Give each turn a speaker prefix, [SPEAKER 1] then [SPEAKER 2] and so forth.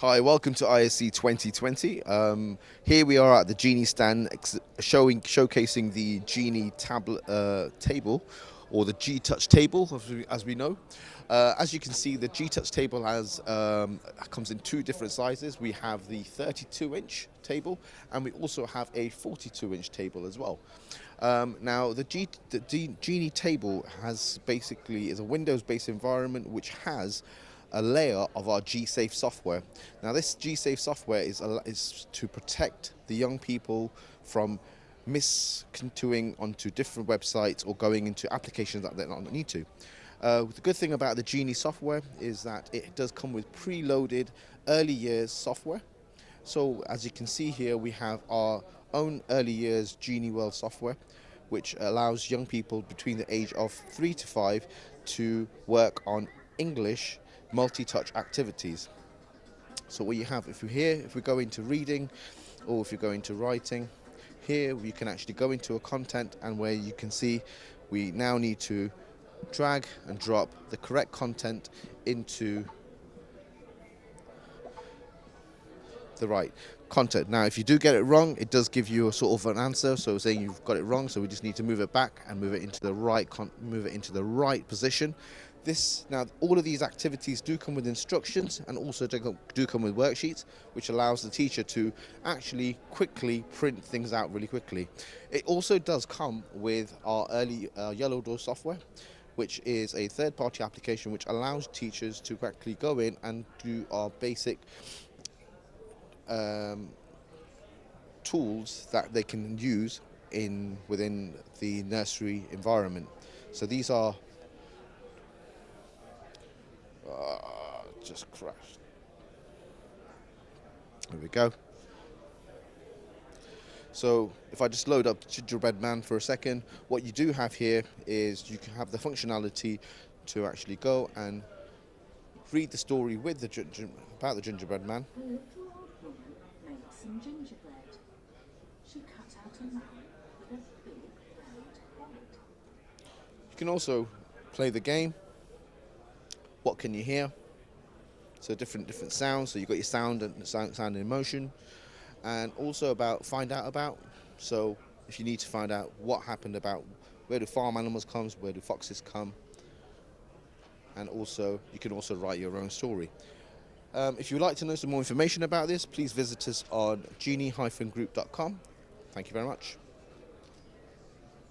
[SPEAKER 1] Hi, welcome to ISE 2020. Here we are at the Genee stand showcasing the Genee tablet table, or the G-Touch table as we know. As you can see, the G-Touch table comes in two different sizes. We have the 32-inch table and we also have a 42-inch table as well. Now the Genee table is a Windows-based environment which has a layer of our G-Safe software. Now this G-Safe software is to protect the young people from miscontuing onto different websites or going into applications that they don't need to. The good thing about the Genee software is that it does come with preloaded early years software. So as you can see here, we have our own early years Genee World software, which allows young people between the age of 3 to 5 to work on English multi-touch activities. So what you have, if we go into reading, or if you go into writing, here you can actually go into a content, and where you can see we now need to drag and drop the correct content into the right content. Now if you do get it wrong, it does give you a sort of an answer, so saying you've got it wrong, so we just need to move it back and move it into the right position. Now all of these activities do come with instructions and also do come with worksheets, which allows the teacher to actually quickly print things out really quickly. It also does come with our early Yellow Door software, which is a third-party application which allows teachers to quickly go in and do our basic tools that they can use within the nursery environment. So these are just crashed. There we go. So if I just load up Gingerbread Man for a second, what you do have here is you can have the functionality to actually go and read the story with about the Gingerbread Man.
[SPEAKER 2] A little old woman makes some gingerbread. She cut out a man with a big round head.
[SPEAKER 1] You can also play the game. What can you hear? So different sounds. So you've got your sound and emotion, and also find out about. So if you need to find out what happened about where do farm animals come, where do foxes come, and also you can also write your own story. If you would like to know some more information about this, please visit us on genee-group.com. Thank you very much.